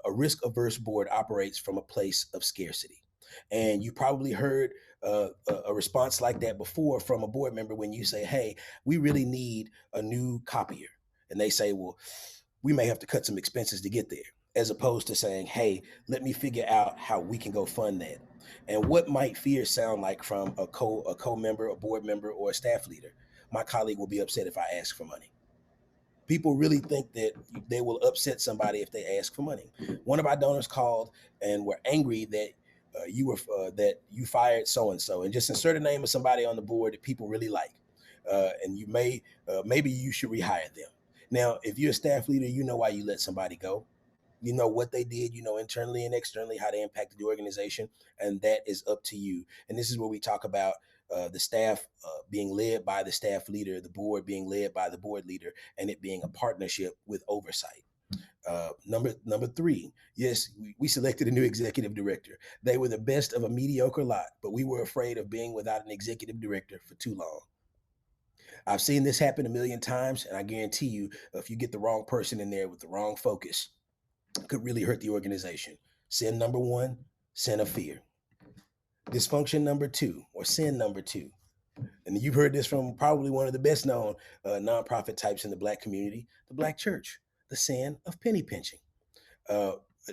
a risk-averse board operates from a place of scarcity. And you probably heard a response like that before from a board member when you say, hey, we really need a new copier. And they say, well, we may have to cut some expenses to get there, as opposed to saying, hey, let me figure out how we can go fund that. And what might fear sound like from a co-member, a board member, or a staff leader? My colleague will be upset if I ask for money. People really think that they will upset somebody if they ask for money. One of our donors called and were angry that you fired so-and-so, and just insert a name of somebody on the board that people really like. And you maybe you should rehire them. Now, if you're a staff leader, you know why you let somebody go. You know what they did, internally and externally, how they impacted the organization, and that is up to you. And this is where we talk about the staff being led by the staff leader, the board being led by the board leader, and it being a partnership with oversight. Number 3, yes, we selected a new executive director. They were the best of a mediocre lot, but we were afraid of being without an executive director for too long. I've seen this happen a million times, and I guarantee you, if you get the wrong person in there with the wrong focus, it could really hurt the organization. Sin number one, sin of fear. Dysfunction number two, or sin number two. And you've heard this from probably one of the best known nonprofit types in the Black community, the Black church, the sin of penny pinching. Uh,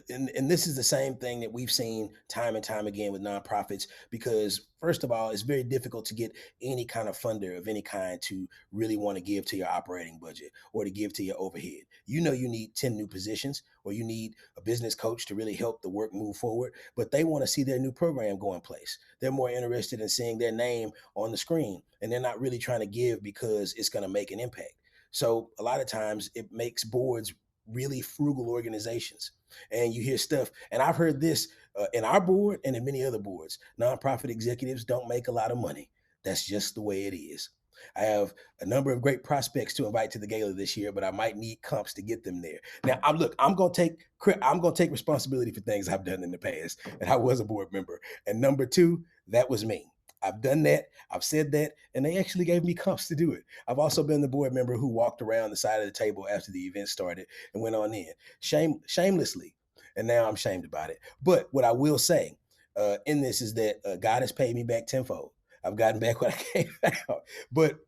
and this is the same thing that we've seen time and time again with nonprofits, because first of all, it's very difficult to get any kind of funder of any kind to really want to give to your operating budget or to give to your overhead. You know, you need 10 new positions, or you need a business coach to really help the work move forward, but they want to see their new program go in place. They're more interested in seeing their name on the screen, and they're not really trying to give because it's going to make an impact. So a lot of times it makes boards really frugal organizations. And you hear stuff, and I've heard this in our board and in many other boards. Nonprofit executives don't make a lot of money. That's just the way it is. I have a number of great prospects to invite to the gala this year, but I might need comps to get them there. Now, I'm gonna take responsibility for things I've done in the past, and I was a board member. And number two, that was me. I've done that. I've said that, and they actually gave me comps to do it. I've also been the board member who walked around the side of the table after the event started and went on in shamelessly, and now I'm shamed about it. But what I will say in this is that God has paid me back tenfold. I've gotten back what I came out, but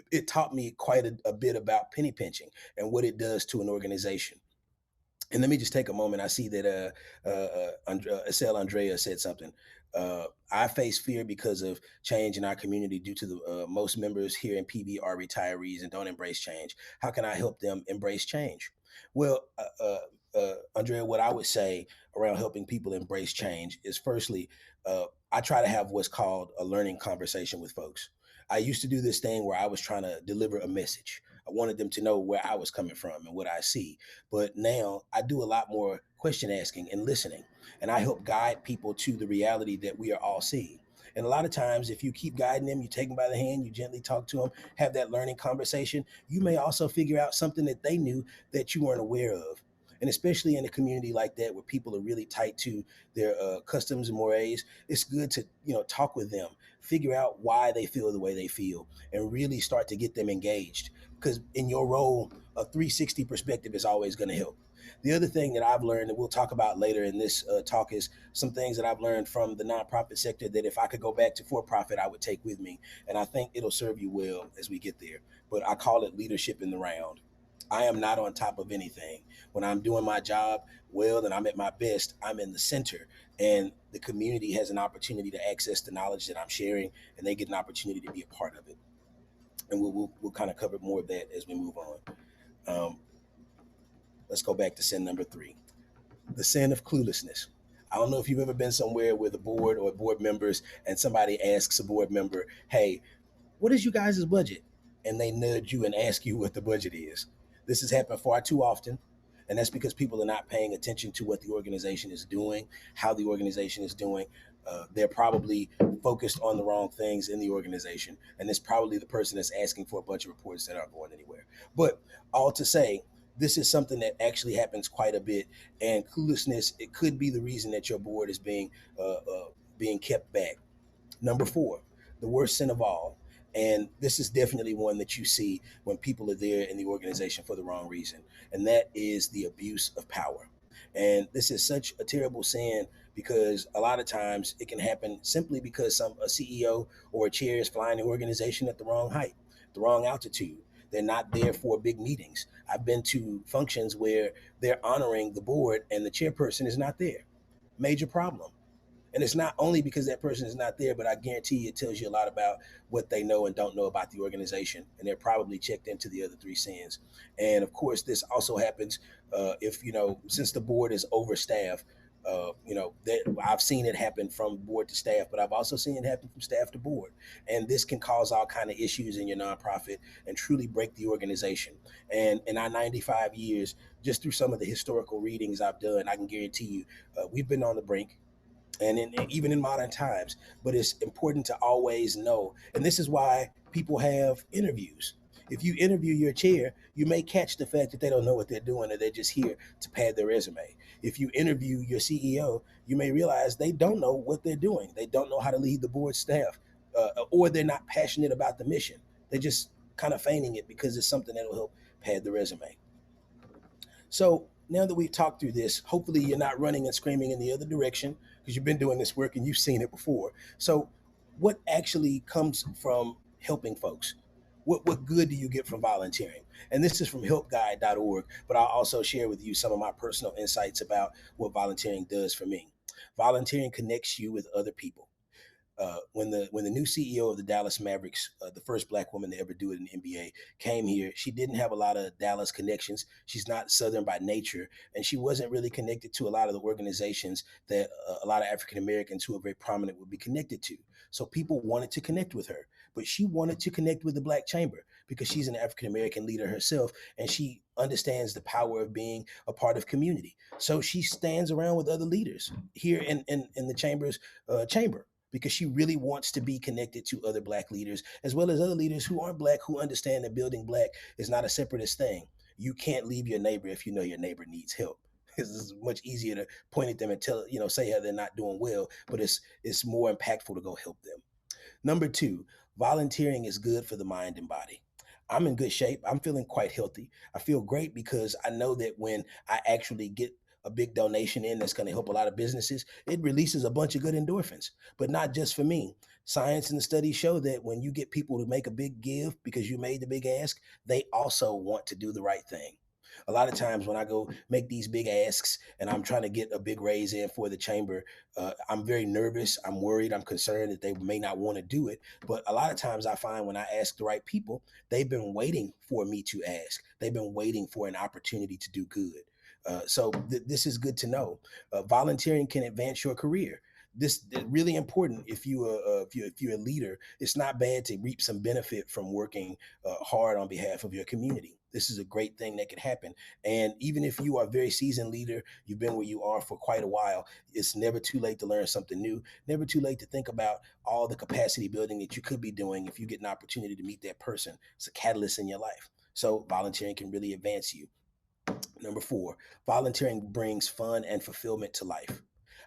it taught me quite a bit about penny pinching and what it does to an organization. And let me just take a moment. I see that Estelle Andrea said something. I face fear because of change in our community due to the most members here in PB are retirees and don't embrace change. How can I help them embrace change? Well, Andrea, what I would say around helping people embrace change is firstly, I try to have what's called a learning conversation with folks. I used to do this thing where I was trying to deliver a message. I wanted them to know where I was coming from and what I see. But now I do a lot more question asking and listening. And I help guide people to the reality that we are all seeing. And a lot of times, if you keep guiding them, you take them by the hand, you gently talk to them, have that learning conversation, you may also figure out something that they knew that you weren't aware of. And especially in a community like that where people are really tight to their customs and mores, it's good to talk with them, figure out why they feel the way they feel, and really start to get them engaged. Because in your role, a 360 perspective is always going to help. The other thing that I've learned, that we'll talk about later in this talk, is some things that I've learned from the nonprofit sector that if I could go back to for-profit, I would take with me. And I think it'll serve you well as we get there. But I call it leadership in the round. I am not on top of anything. When I'm doing my job well and I'm at my best, I'm in the center, and the community has an opportunity to access the knowledge that I'm sharing, and they get an opportunity to be a part of it. And we'll kind of cover more of that as we move on. Let's go back to sin number 3, the sin of cluelessness. I don't know if you've ever been somewhere with a board or board members and somebody asks a board member, hey, what is you guys' budget? And they nudge you and ask you what the budget is. This has happened far too often. And that's because people are not paying attention to what the organization is doing, how the organization is doing. They're probably focused on the wrong things in the organization. And it's probably the person that's asking for a bunch of reports that aren't going anywhere. But all to say, this is something that actually happens quite a bit. And cluelessness, it could be the reason that your board is being kept back. Number 4, the worst sin of all. And this is definitely one that you see when people are there in the organization for the wrong reason. And that is the abuse of power. And this is such a terrible sin because a lot of times it can happen simply because a CEO or a chair is flying the organization at the wrong height, the wrong altitude. They're not there for big meetings. I've been to functions where they're honoring the board and the chairperson is not there. Major problem. And it's not only because that person is not there, but I guarantee you it tells you a lot about what they know and don't know about the organization. And they're probably checked into the other 3 sins. And of course, this also happens since the board is overstaffed. I've seen it happen from board to staff, but I've also seen it happen from staff to board. And this can cause all kind of issues in your nonprofit and truly break the organization. And in our 95 years, just through some of the historical readings I've done, I can guarantee you we've been on the brink. And even in modern times, but it's important to always know. And this is why people have interviews. If you interview your chair, you may catch the fact that they don't know what they're doing or they're just here to pad their resume. If you interview your CEO, you may realize they don't know what they're doing. They don't know how to lead the board staff, or they're not passionate about the mission. They just kind of feigning it because it's something that'll help pad the resume. So now that we've talked through this, hopefully you're not running and screaming in the other direction because you've been doing this work and you've seen it before. So what actually comes from helping folks? What good do you get from volunteering? And this is from helpguide.org, but I'll also share with you some of my personal insights about what volunteering does for me. Volunteering connects you with other people. When the new CEO of the Dallas Mavericks, the first Black woman to ever do it in the NBA, came here, she didn't have a lot of Dallas connections. She's not Southern by nature, and she wasn't really connected to a lot of the organizations that a lot of African Americans who are very prominent would be connected to. So people wanted to connect with her, but she wanted to connect with the Black Chamber because she's an African American leader herself, and she understands the power of being a part of community. So she stands around with other leaders here in the chamber's chamber because she really wants to be connected to other Black leaders, as well as other leaders who aren't Black, who understand that building Black is not a separatist thing. You can't leave your neighbor if you know your neighbor needs help. It's much easier to point at them and tell, say how they're not doing well, but it's more impactful to go help them. Number two, volunteering is good for the mind and body. I'm in good shape. I'm feeling quite healthy. I feel great because I know that when I actually get a big donation in that's going to help a lot of businesses, it releases a bunch of good endorphins, but not just for me. Science and studies show that when you get people to make a big give because you made the big ask, they also want to do the right thing. A lot of times when I go make these big asks and I'm trying to get a big raise in for the chamber, I'm very nervous. I'm worried. I'm concerned that they may not want to do it. But a lot of times I find when I ask the right people, they've been waiting for me to ask. They've been waiting for an opportunity to do good. This is good to know. Volunteering can advance your career. This is really important if you're a leader. It's not bad to reap some benefit from working hard on behalf of your community. This is a great thing that could happen. And even if you are a very seasoned leader, you've been where you are for quite a while, it's never too late to learn something new, never too late to think about all the capacity building that you could be doing if you get an opportunity to meet that person. It's a catalyst in your life. So volunteering can really advance you. Number four, volunteering brings fun and fulfillment to life.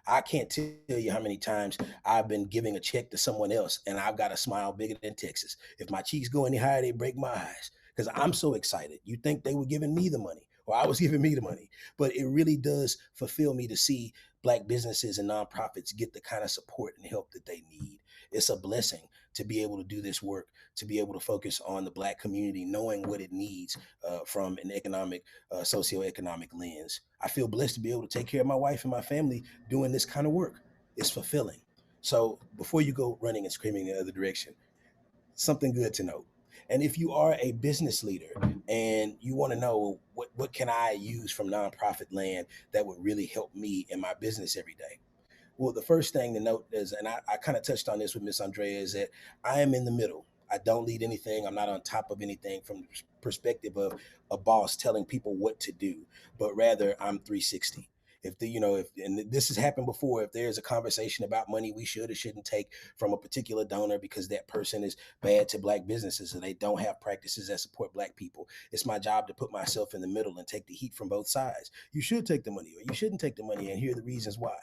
I can't tell you how many times I've been giving a check to someone else and I've got a smile bigger than Texas. If my cheeks go any higher, they break my eyes because I'm so excited. You think they were giving me the money or I was giving me the money, but it really does fulfill me to see Black businesses and nonprofits get the kind of support and help that they need. It's a blessing to be able to do this work, to be able to focus on the Black community, knowing what it needs from an economic, socioeconomic lens. I feel blessed to be able to take care of my wife and my family doing this kind of work. It's fulfilling. So before you go running and screaming in the other direction, something good to know. And if you are a business leader and you want to know what can I use from nonprofit land that would really help me in my business every day? Well, the first thing to note is, and I kind of touched on this with Miss Andrea, is that I am in the middle. I don't lead anything. I'm not on top of anything from the perspective of a boss telling people what to do, but rather I'm 360. If and this has happened before, if there's a conversation about money we should or shouldn't take from a particular donor because that person is bad to Black businesses and they don't have practices that support Black people, it's my job to put myself in the middle and take the heat from both sides. You should take the money or you shouldn't take the money and hear the reasons why.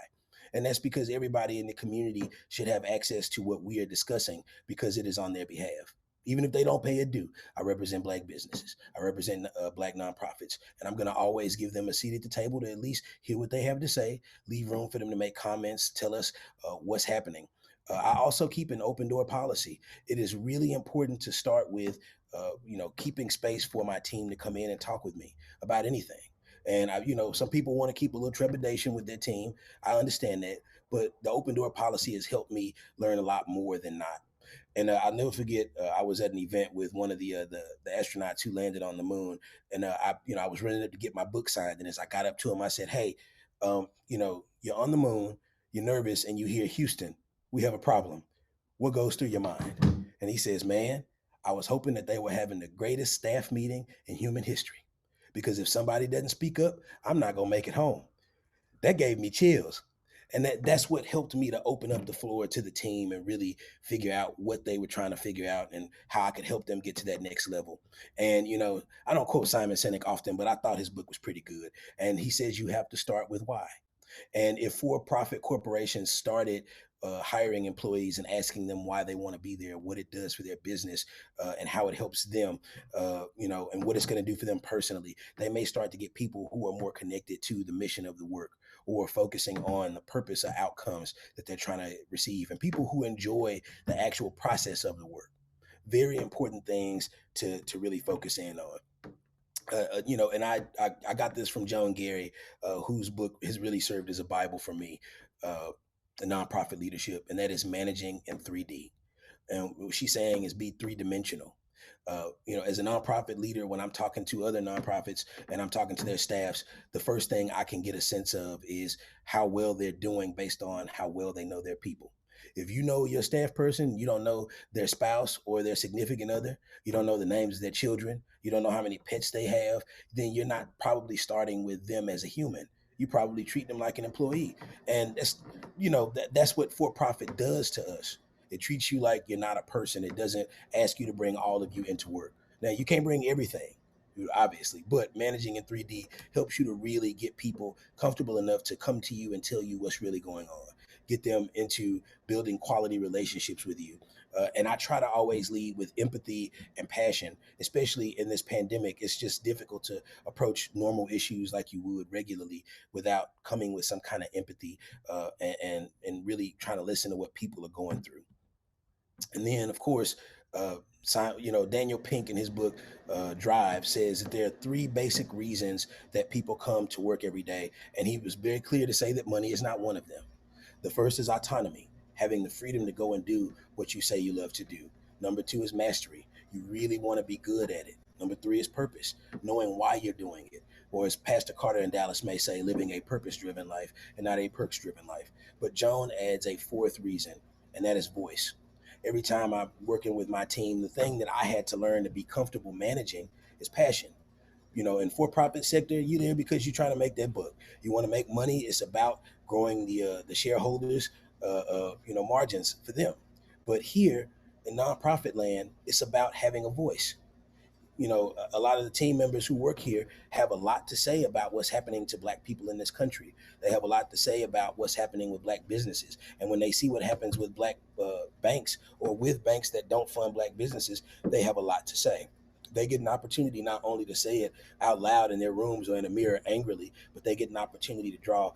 And that's because everybody in the community should have access to what we are discussing because it is on their behalf. Even if they don't pay a due, I represent Black businesses. I represent Black nonprofits. And I'm going to always give them a seat at the table to at least hear what they have to say, leave room for them to make comments, tell us what's happening. I also keep an open door policy. It is really important to start with, keeping space for my team to come in and talk with me about anything. And some people want to keep a little trepidation with their team. I understand that, but the open door policy has helped me learn a lot more than not. And I'll never forget. I was at an event with one of the astronauts who landed on the moon, and I was running up to get my book signed. And as I got up to him, I said, "Hey, you're on the moon, you're nervous, and you hear Houston. We have a problem. What goes through your mind?" And he says, "Man, I was hoping that they were having the greatest staff meeting in human history, because if somebody doesn't speak up, I'm not gonna make it home." That gave me chills. And that's what helped me to open up the floor to the team and really figure out what they were trying to figure out and how I could help them get to that next level. And, I don't quote Simon Sinek often, but I thought his book was pretty good. And he says you have to start with why. And if for-profit corporations started hiring employees and asking them why they want to be there, what it does for their business, and how it helps them, and what it's going to do for them personally. They may start to get people who are more connected to the mission of the work, or focusing on the purpose or outcomes that they're trying to receive, and people who enjoy the actual process of the work. Very important things to really focus in on. And I got this from Joan Gary, whose book has really served as a Bible for me, the nonprofit leadership, and that is Managing in 3D. And what she's saying is be three-dimensional. As a nonprofit leader, when I'm talking to other nonprofits and I'm talking to their staffs, the first thing I can get a sense of is how well they're doing based on how well they know their people. If you know your staff person, you don't know their spouse or their significant other, you don't know the names of their children, you don't know how many pets they have, then you're not probably starting with them as a human. You probably treat them like an employee. And that's what for-profit does to us. It treats you like you're not a person. It doesn't ask you to bring all of you into work. Now, you can't bring everything, obviously, but managing in 3D helps you to really get people comfortable enough to come to you and tell you what's really going on, get them into building quality relationships with you. And I try to always lead with empathy and passion, especially in this pandemic. It's just difficult to approach normal issues like you would regularly without coming with some kind of empathy, and really trying to listen to what people are going through. And then, of course, Daniel Pink in his book Drive says that there are three basic reasons that people come to work every day, and he was very clear to say that money is not one of them. The first is autonomy, having the freedom to go and do what you say you love to do. Number two is mastery. You really want to be good at it. Number three is purpose, knowing why you're doing it. Or as Pastor Carter in Dallas may say, living a purpose-driven life and not a perks-driven life. But Joan adds a fourth reason, and that is voice. Every time I'm working with my team, the thing that I had to learn to be comfortable managing is passion. In for-profit sector, you're there because you're trying to make that buck. You want to make money. It's about growing the shareholders, margins for them. But here in nonprofit land, it's about having a voice. A lot of the team members who work here have a lot to say about what's happening to Black people in this country. They have a lot to say about what's happening with Black businesses. And when they see what happens with Black banks or with banks that don't fund Black businesses, they have a lot to say. They get an opportunity not only to say it out loud in their rooms or in a mirror angrily, but they get an opportunity to draw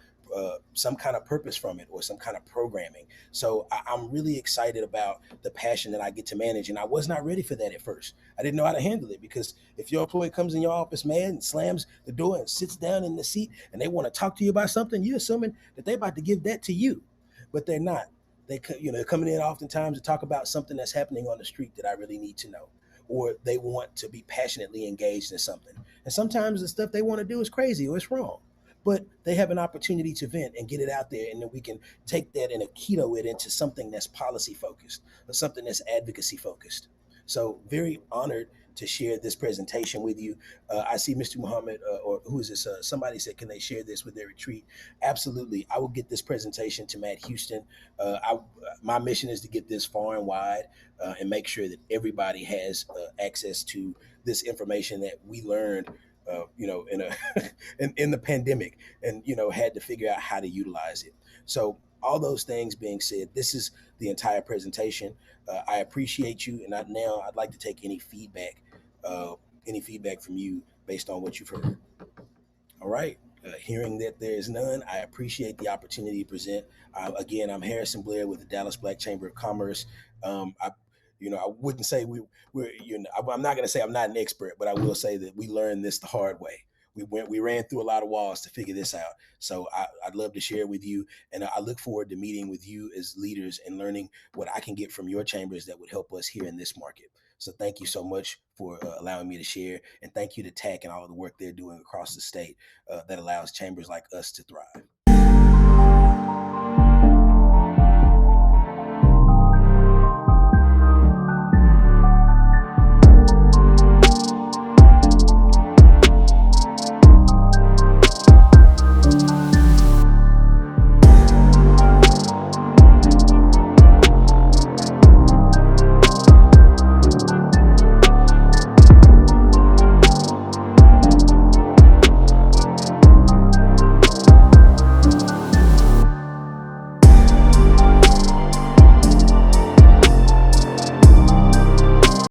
some kind of purpose from it or some kind of programming. So I'm really excited about the passion that I get to manage. And I was not ready for that at first. I didn't know how to handle it, because if your employee comes in your office, man, and slams the door and sits down in the seat and they want to talk to you about something, you're assuming that they're about to give that to you, but they're not. They're coming in oftentimes to talk about something that's happening on the street that I really need to know, or they want to be passionately engaged in something. And sometimes the stuff they want to do is crazy or it's wrong, but they have an opportunity to vent and get it out there. And then we can take that and keto it into something that's policy focused or something that's advocacy focused. So very honored to share this presentation with you. I see Mr. Muhammad, or who is this? Somebody said, can they share this with their retreat? Absolutely. I will get this presentation to Matt Houston. My mission is to get this far and wide, and make sure that everybody has access to this information that we learned in the pandemic, and had to figure out how to utilize it. So all those things being said, this is the entire presentation. I appreciate you, and now I'd like to take any feedback from you based on what you've heard. All right. Hearing that there is none, I appreciate the opportunity to present. Again, I'm Harrison Blair with the Dallas Black Chamber of Commerce. I wouldn't say I'm not going to say I'm not an expert, but I will say that we learned this the hard way. We ran through a lot of walls to figure this out. So I'd love to share with you, and I look forward to meeting with you as leaders and learning what I can get from your chambers that would help us here in this market. So thank you so much for allowing me to share, and thank you to TAC and all of the work they're doing across the state that allows chambers like us to thrive.